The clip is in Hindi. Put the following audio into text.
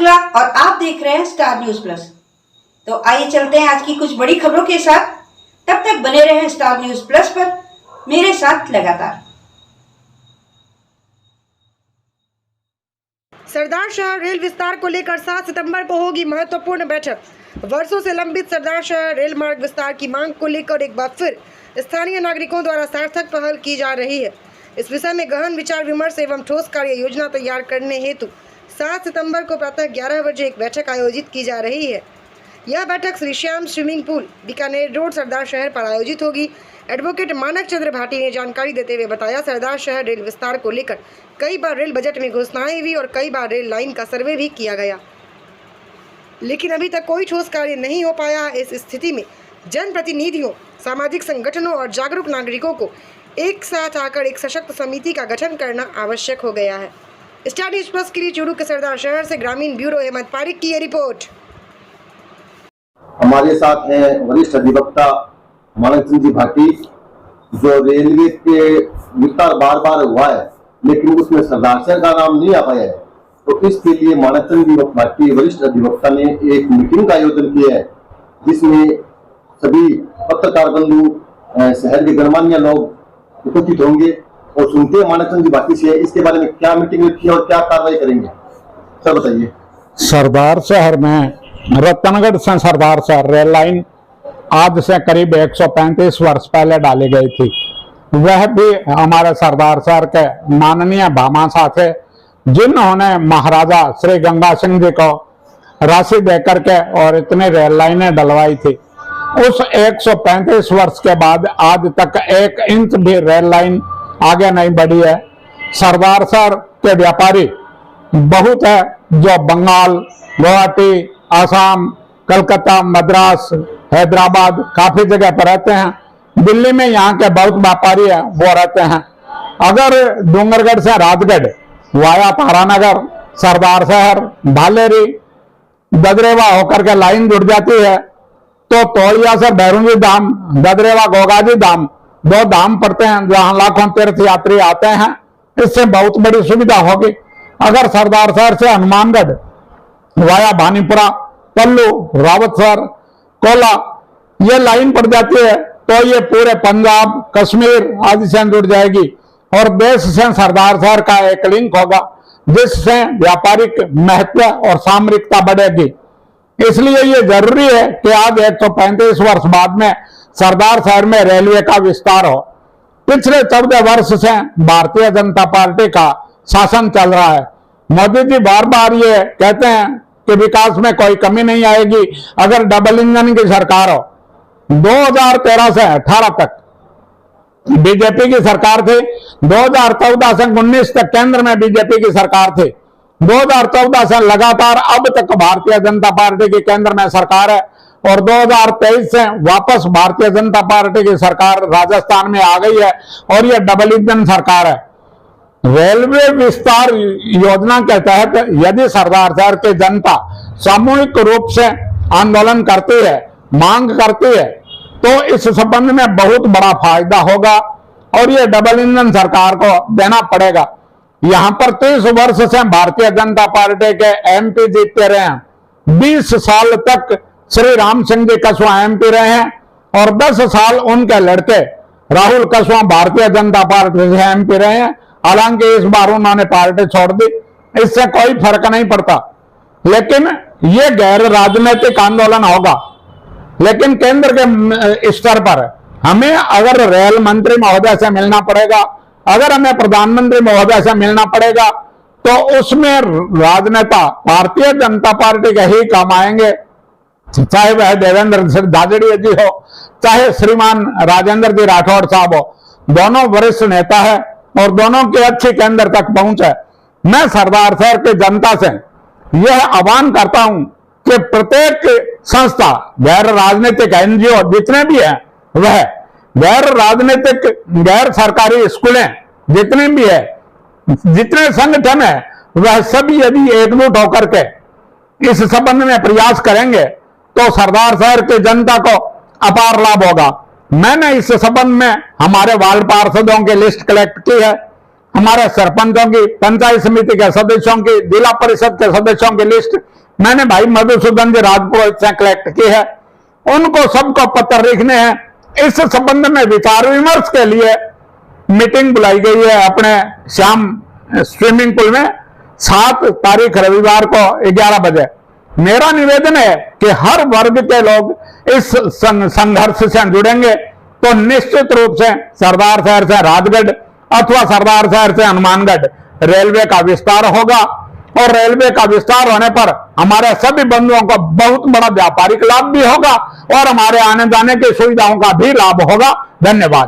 शुक्ला और आप देख रहे हैं स्टार न्यूज प्लस। तो आइए चलते हैं आज की कुछ बड़ी खबरों के साथ। तब तक बने रहें स्टार न्यूज प्लस पर मेरे साथ लगातार। सरदार शहर रेल विस्तार को लेकर 7 सितंबर को होगी महत्वपूर्ण बैठक। वर्षों से लंबित सरदार शहर रेल मार्ग विस्तार की मांग को लेकर एक बार फिर स्थानीय नागरिकों द्वारा सार्थक पहल की जा रही है। इस विषय में गहन विचार विमर्श एवं ठोस कार्य योजना तैयार करने हेतु 7 सितंबर को प्रातः 11 बजे एक बैठक आयोजित की जा रही है। यह बैठक Shri Shyam swimming pool Bikaner road Sardarshahar पर आयोजित होगी। एडवोकेट मानक चंद्र भाटी ने जानकारी देते हुए बताया, सरदार शहर रेल विस्तार को लेकर कई बार रेल बजट में घोषणाएं हुई और कई बार रेल लाइन का सर्वे भी किया गया, लेकिन अभी तक कोई ठोस कार्य नहीं हो पाया। इस स्थिति में जनप्रतिनिधियों, सामाजिक संगठनों और जागरूक नागरिकों को एक साथ आकर एक सशक्त समिति का गठन करना आवश्यक हो गया है। स्टार न्यूज प्लस के लिए चूरू के सरदार शहर से ग्रामीण ब्यूरो अहमद पारिक की ये रिपोर्ट। हमारे साथ हैं वरिष्ठ अधिवक्ता मानक चंद्र भाटी, जो रेलवे के विस्तार बार बार हुआ है लेकिन उसमें सरदार शहर का नाम नहीं आ पाया है। तो इसके लिए मानक चंद्र भाटी वरिष्ठ अधिवक्ता ने एक मीटिंग का आयोजन किया है, जिसमें सभी पत्रकार बंधु, शहर के गणमान्य लोग उपस्थित होंगे और सुनते हैं मानक चंद्र भाटी से इसके बारे में क्या मीटिंग रखी है और क्या कार्रवाई करेंगे। सर बताइए। सरदार शहर में रतनगढ़ से सरदार शहर रेल लाइन आज से करीब 135 वर्ष पहले डाली गई थी। वह भी हमारे सरदार शहर के माननीय भामाशाह थे, जिन्होंने महाराजा श्री गंगा सिंह जी को राशि देकर के और इतनी रेल लाइनें डलवाई थी। उस 135 वर्ष के बाद आज तक 1 इंच भी रेल लाइन आगे नहीं बढ़ी है। सरदार शहर के व्यापारी बहुत है, जो बंगाल, गुवाहाटी, आसाम, कलकत्ता, मद्रास, हैदराबाद काफी जगह पर रहते हैं। दिल्ली में यहाँ के बहुत व्यापारी है, वो रहते हैं। अगर डूंगरगढ़ से राजगढ़ वाया तारानगर, सरदार शहर, भालेरी, ददरेवा होकर के लाइन जुड़ जाती है तो तोड़िया से भैरुंजी धाम, ददरेवा गोगाजी धाम 2 धाम पड़ते हैं, जहां लाखों तीर्थ यात्री आते हैं। इससे बहुत बड़ी सुविधा होगी। अगर सरदार शहर से हनुमानगढ़ वाया भानीपुरा, पल्लू, रावतसर, कोला ये लाइन पड़ जाती है तो ये पूरे पंजाब, कश्मीर आदि से जुड़ जाएगी और देश से सरदार शहर का एक लिंक होगा, जिससे व्यापारिक महत्व और सामरिकता बढ़ेगी। इसलिए ये जरूरी है कि आज 135 वर्ष बाद में सरदार शहर में रेलवे का विस्तार हो। पिछले 14 वर्ष से भारतीय जनता पार्टी का शासन चल रहा है। मोदी जी बार बार ये कहते हैं कि विकास में कोई कमी नहीं आएगी अगर डबल इंजन की सरकार हो। 2013 से 18 तक बीजेपी की सरकार थी, 2014 से 19 तक केंद्र में बीजेपी की सरकार थी, 2014 से लगातार अब तक भारतीय जनता पार्टी की केंद्र में सरकार है और 2023 से वापस भारतीय जनता पार्टी की सरकार राजस्थान में आ गई है और यह डबल इंजन सरकार है। रेलवे विस्तार योजना के तहत यदि सरदार शहर की जनता सामूहिक रूप से आंदोलन करती है, मांग करती है, तो इस संबंध में बहुत बड़ा फायदा होगा और ये डबल इंजन सरकार को देना पड़ेगा। यहां पर 30 वर्ष से भारतीय जनता पार्टी के एमपी जीतते रहे हैं। 20 साल तक श्री राम सिंह जी कसवा एमपी रहे हैं और 10 साल उनके लड़के राहुल कसवा भारतीय जनता पार्टी से एमपी रहे हैं। हालांकि इस बार उन्होंने पार्टी छोड़ दी, इससे कोई फर्क नहीं पड़ता, लेकिन ये गैर राजनीतिक आंदोलन होगा। लेकिन केंद्र के स्तर पर हमें अगर रेल मंत्री महोदय से मिलना पड़ेगा, अगर हमें प्रधानमंत्री महोदय से मिलना पड़ेगा, तो उसमें राजनेता भारतीय जनता पार्टी के ही काम आएंगे, चाहे वह देवेंद्र सिंह झाझड़िया जी हो, चाहे श्रीमान राजेंद्र जी राठौड़ साहब हो। दोनों वरिष्ठ नेता है और दोनों की अच्छी केंद्र तक पहुंच है। मैं सरदार शहर की जनता से यह आह्वान करता हूं कि प्रत्येक संस्था, गैर राजनीतिक एनजीओ जितने भी हैं, वह गैर राजनीतिक, गैर सरकारी स्कूलें जितने भी है, जितने संगठन है, वह सभी यदि एकजुट होकर के इस संबंध में प्रयास करेंगे तो सरदार शहर की जनता को अपार लाभ होगा। मैंने इस संबंध में हमारे वार्ड पार्षदों की लिस्ट कलेक्ट की है। हमारे सरपंचों की, पंचायत समिति के सदस्यों की, जिला परिषद के सदस्यों की लिस्ट मैंने भाई मधुसूदन जी राजपुरोहित से कलेक्ट की है। उनको सबको पत्र लिखने हैं। इस संबंध में विचार विमर्श के लिए मीटिंग बुलाई गई है अपने श्याम स्विमिंग पूल में 7 तारीख रविवार को 11 बजे। मेरा निवेदन है कि हर वर्ग के लोग इस संघर्ष से जुड़ेंगे तो निश्चित रूप से सरदार शहर से राजगढ़ अथवा सरदार शहर से हनुमानगढ़ रेलवे का विस्तार होगा, और रेलवे का विस्तार होने पर हमारे सभी बंधुओं को बहुत बड़ा व्यापारिक लाभ भी होगा और हमारे आने जाने की सुविधाओं का भी लाभ होगा। धन्यवाद।